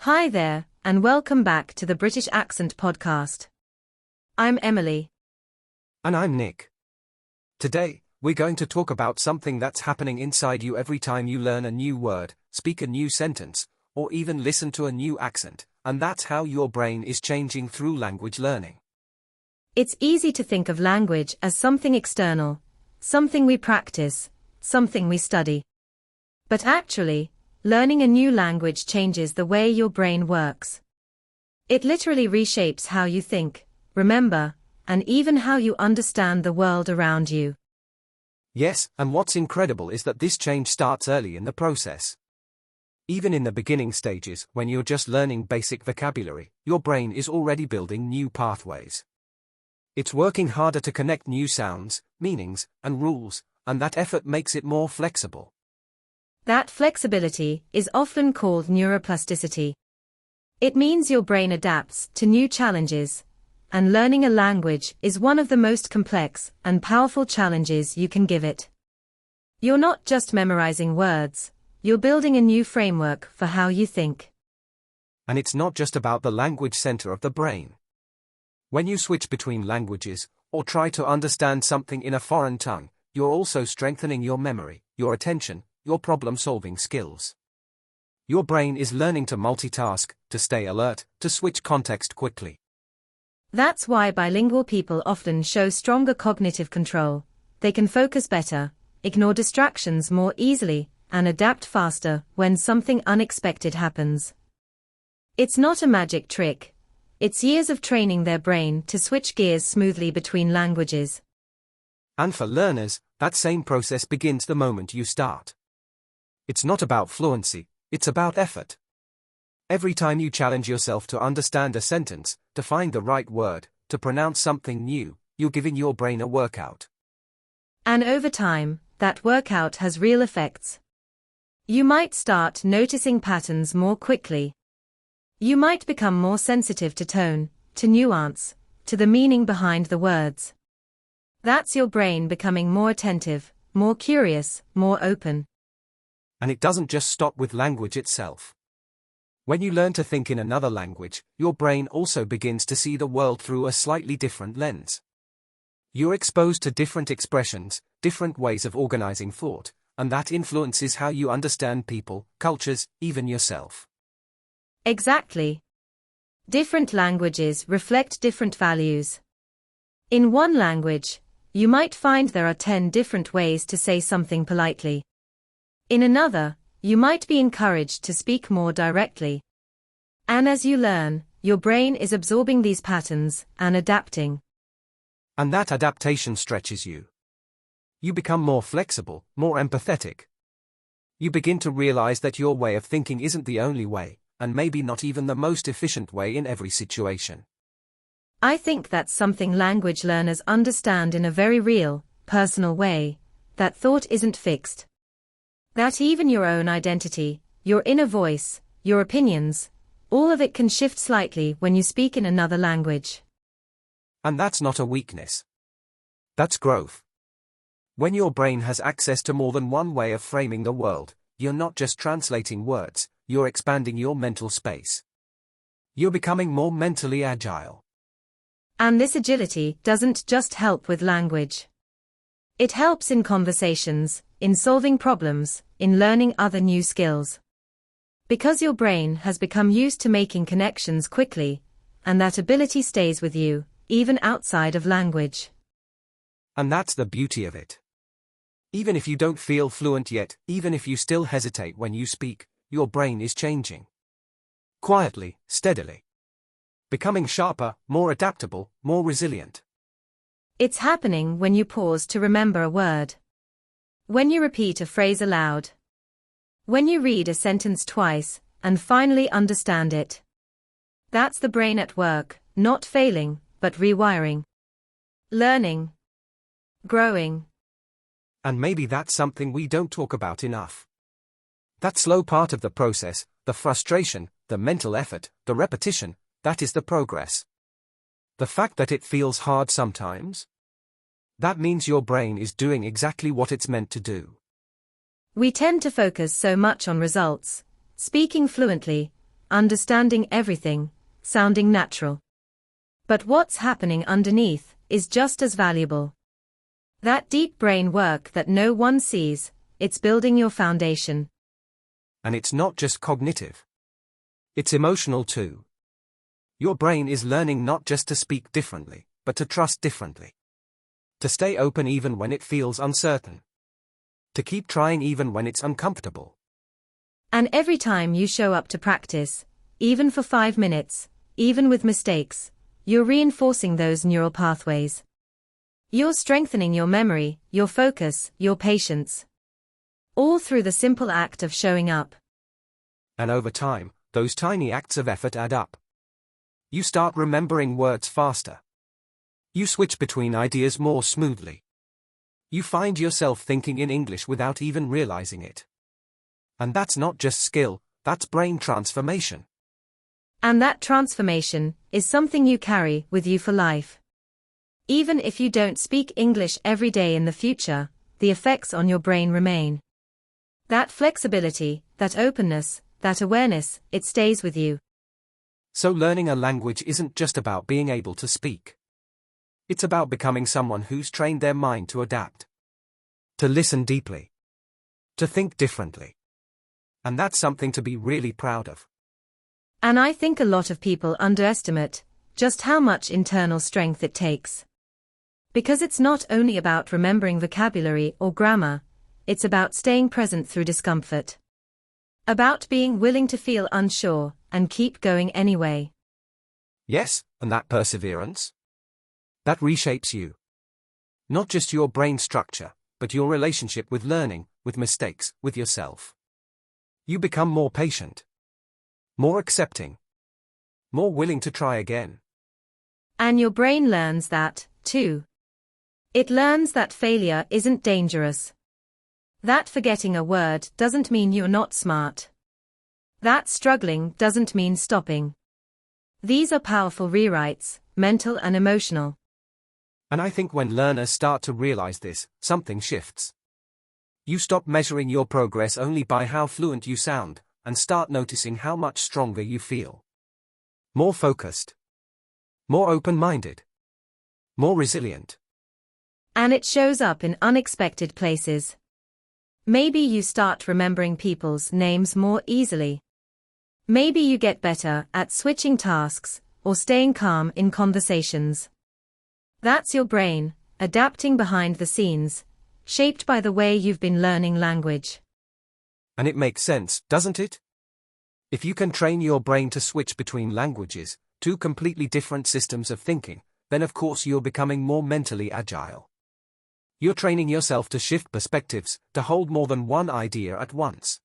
Hi there, and welcome back to the British Accent Podcast. I'm Emily. And I'm Nick. Today, we're going to talk about something that's happening inside you every time you learn a new word, speak a new sentence, or even listen to a new accent, and that's how your brain is changing through language learning. It's easy to think of language as something external, something we practice, something we study. But actually, learning a new language changes the way your brain works. It literally reshapes how you think, remember, and even how you understand the world around you. Yes, and what's incredible is that this change starts early in the process. Even in the beginning stages, when you're just learning basic vocabulary, your brain is already building new pathways. It's working harder to connect new sounds, meanings, and rules, and that effort makes it more flexible. That flexibility is often called neuroplasticity. It means your brain adapts to new challenges, and learning a language is one of the most complex and powerful challenges you can give it. You're not just memorizing words, you're building a new framework for how you think. And it's not just about the language center of the brain. When you switch between languages, or try to understand something in a foreign tongue, you're also strengthening your memory, your attention, your problem-solving skills. Your brain is learning to multitask, to stay alert, to switch context quickly. That's why bilingual people often show stronger cognitive control. They can focus better, ignore distractions more easily, and adapt faster when something unexpected happens. It's not a magic trick. It's years of training their brain to switch gears smoothly between languages. And for learners, that same process begins the moment you start. It's not about fluency, it's about effort. Every time you challenge yourself to understand a sentence, to find the right word, to pronounce something new, you're giving your brain a workout. And over time, that workout has real effects. You might start noticing patterns more quickly. You might become more sensitive to tone, to nuance, to the meaning behind the words. That's your brain becoming more attentive, more curious, more open. And it doesn't just stop with language itself. When you learn to think in another language, your brain also begins to see the world through a slightly different lens. You're exposed to different expressions, different ways of organizing thought, and that influences how you understand people, cultures, even yourself. Exactly. Different languages reflect different values. In one language, you might find there are 10 different ways to say something politely. In another, you might be encouraged to speak more directly. And as you learn, your brain is absorbing these patterns and adapting. And that adaptation stretches you. You become more flexible, more empathetic. You begin to realize that your way of thinking isn't the only way, and maybe not even the most efficient way in every situation. I think that's something language learners understand in a very real, personal way, that thought isn't fixed. That even your own identity, your inner voice, your opinions, all of it can shift slightly when you speak in another language. And that's not a weakness. That's growth. When your brain has access to more than one way of framing the world, you're not just translating words, you're expanding your mental space. You're becoming more mentally agile. And this agility doesn't just help with language. It helps in conversations, in solving problems, in learning other new skills. Because your brain has become used to making connections quickly, and that ability stays with you, even outside of language. And that's the beauty of it. Even if you don't feel fluent yet, even if you still hesitate when you speak, your brain is changing. Quietly, steadily. Becoming sharper, more adaptable, more resilient. It's happening when you pause to remember a word. When you repeat a phrase aloud. When you read a sentence twice, and finally understand it. That's the brain at work, not failing, but rewiring. Learning. Growing. And maybe that's something we don't talk about enough. That slow part of the process, the frustration, the mental effort, the repetition, that is the progress. The fact that it feels hard sometimes? That means your brain is doing exactly what it's meant to do. We tend to focus so much on results, speaking fluently, understanding everything, sounding natural. But what's happening underneath is just as valuable. That deep brain work that no one sees, it's building your foundation. And it's not just cognitive. It's emotional too. Your brain is learning not just to speak differently, but to trust differently. To stay open even when it feels uncertain. To keep trying even when it's uncomfortable. And every time you show up to practice, even for 5 minutes, even with mistakes, you're reinforcing those neural pathways. You're strengthening your memory, your focus, your patience. All through the simple act of showing up. And over time, those tiny acts of effort add up. You start remembering words faster. You switch between ideas more smoothly. You find yourself thinking in English without even realizing it. And that's not just skill, that's brain transformation. And that transformation is something you carry with you for life. Even if you don't speak English every day in the future, the effects on your brain remain. That flexibility, that openness, that awareness, it stays with you. So learning a language isn't just about being able to speak. It's about becoming someone who's trained their mind to adapt. To listen deeply. To think differently. And that's something to be really proud of. And I think a lot of people underestimate just how much internal strength it takes. Because it's not only about remembering vocabulary or grammar, it's about staying present through discomfort. About being willing to feel unsure and keep going anyway. Yes, and that perseverance. That reshapes you. Not just your brain structure, but your relationship with learning, with mistakes, with yourself. You become more patient. More accepting. More willing to try again. And your brain learns that, too. It learns that failure isn't dangerous. That forgetting a word doesn't mean you're not smart. That struggling doesn't mean stopping. These are powerful rewrites, mental and emotional. And I think when learners start to realize this, something shifts. You stop measuring your progress only by how fluent you sound, and start noticing how much stronger you feel. More focused. More open-minded. More resilient. And it shows up in unexpected places. Maybe you start remembering people's names more easily. Maybe you get better at switching tasks, or staying calm in conversations. That's your brain, adapting behind the scenes, shaped by the way you've been learning language. And it makes sense, doesn't it? If you can train your brain to switch between languages, two completely different systems of thinking, then of course you're becoming more mentally agile. You're training yourself to shift perspectives, to hold more than one idea at once.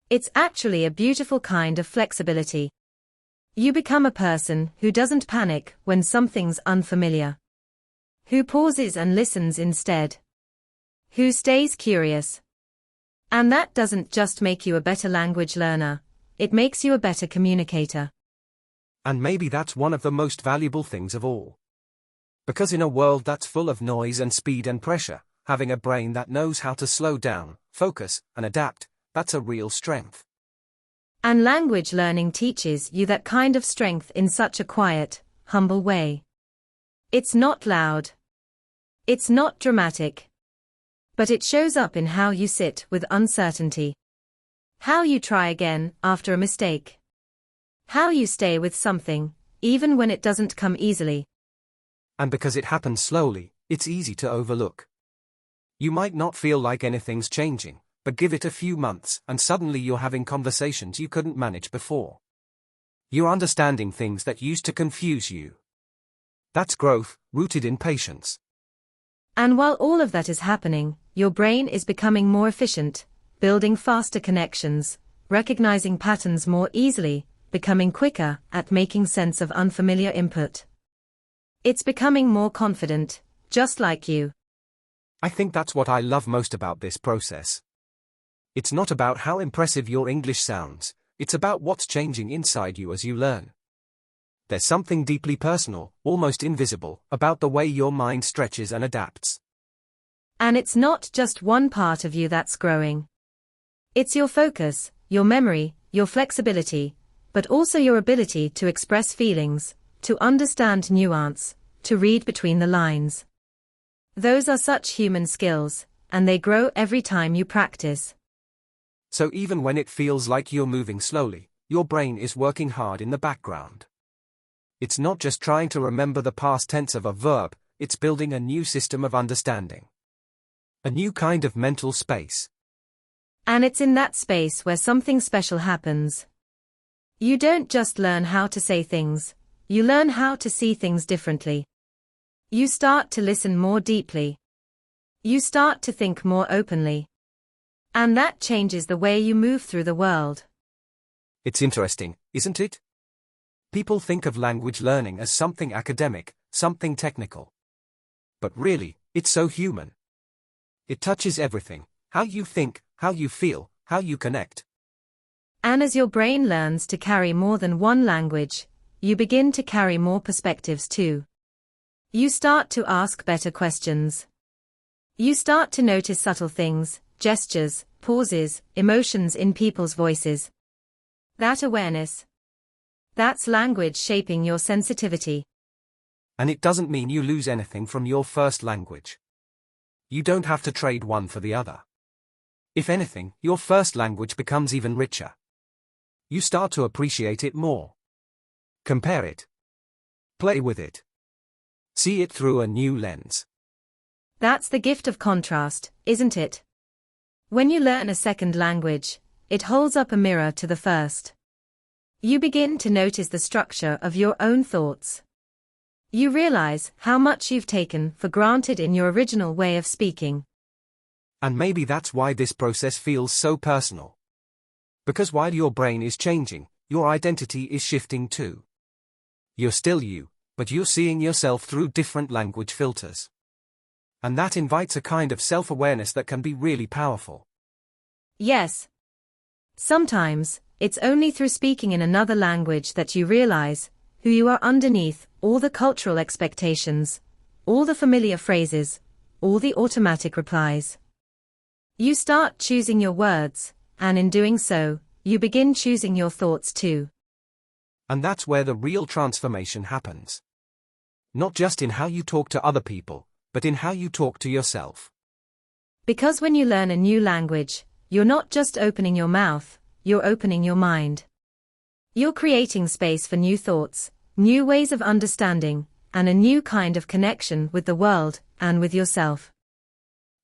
It's actually a beautiful kind of flexibility. You become a person who doesn't panic when something's unfamiliar. Who pauses and listens instead. Who stays curious. And that doesn't just make you a better language learner, it makes you a better communicator. And maybe that's one of the most valuable things of all. Because in a world that's full of noise and speed and pressure, having a brain that knows how to slow down, focus, and adapt, that's a real strength. And language learning teaches you that kind of strength in such a quiet, humble way. It's not loud. It's not dramatic. But it shows up in how you sit with uncertainty. How you try again after a mistake. How you stay with something, even when it doesn't come easily. And because it happens slowly, it's easy to overlook. You might not feel like anything's changing, but give it a few months and suddenly you're having conversations you couldn't manage before. You're understanding things that used to confuse you. That's growth, rooted in patience. And while all of that is happening, your brain is becoming more efficient, building faster connections, recognizing patterns more easily, becoming quicker at making sense of unfamiliar input. It's becoming more confident, just like you. I think that's what I love most about this process. It's not about how impressive your English sounds, it's about what's changing inside you as you learn. There's something deeply personal, almost invisible, about the way your mind stretches and adapts. And it's not just one part of you that's growing. It's your focus, your memory, your flexibility, but also your ability to express feelings, to understand nuance, to read between the lines. Those are such human skills, and they grow every time you practice. So even when it feels like you're moving slowly, your brain is working hard in the background. It's not just trying to remember the past tense of a verb, it's building a new system of understanding. A new kind of mental space. And it's in that space where something special happens. You don't just learn how to say things, you learn how to see things differently. You start to listen more deeply. You start to think more openly. And that changes the way you move through the world. It's interesting, isn't it? People think of language learning as something academic, something technical. But really, it's so human. It touches everything: how you think, how you feel, how you connect. And as your brain learns to carry more than one language, you begin to carry more perspectives too. You start to ask better questions. You start to notice subtle things, gestures, pauses, emotions in people's voices. That awareness. That's language shaping your sensitivity. And it doesn't mean you lose anything from your first language. You don't have to trade one for the other. If anything, your first language becomes even richer. You start to appreciate it more. Compare it. Play with it. See it through a new lens. That's the gift of contrast, isn't it? When you learn a second language, it holds up a mirror to the first. You begin to notice the structure of your own thoughts. You realize how much you've taken for granted in your original way of speaking. And maybe that's why this process feels so personal. Because while your brain is changing, your identity is shifting too. You're still you, but you're seeing yourself through different language filters. And that invites a kind of self-awareness that can be really powerful. Yes. Sometimes, it's only through speaking in another language that you realize who you are underneath all the cultural expectations, all the familiar phrases, all the automatic replies. You start choosing your words, and in doing so, you begin choosing your thoughts too. And that's where the real transformation happens. Not just in how you talk to other people, but in how you talk to yourself. Because when you learn a new language, you're not just opening your mouth, you're opening your mind. You're creating space for new thoughts, new ways of understanding, and a new kind of connection with the world and with yourself.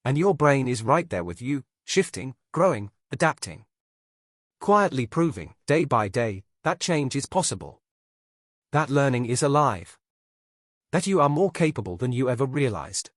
And your brain is right there with you, shifting, growing, adapting. Quietly proving, day by day, that change is possible. That learning is alive. That you are more capable than you ever realized.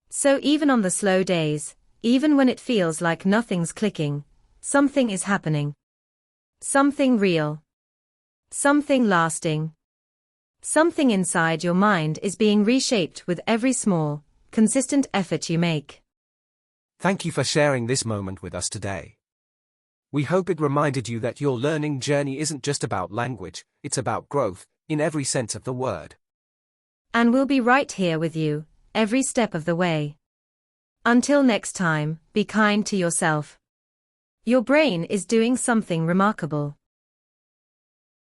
So even on the slow days, even when it feels like nothing's clicking, something is happening. Something real. Something lasting. Something inside your mind is being reshaped with every small, consistent effort you make. Thank you for sharing this moment with us today. We hope it reminded you that your learning journey isn't just about language, it's about growth, in every sense of the word. And we'll be right here with you, every step of the way. Until next time, be kind to yourself. Your brain is doing something remarkable.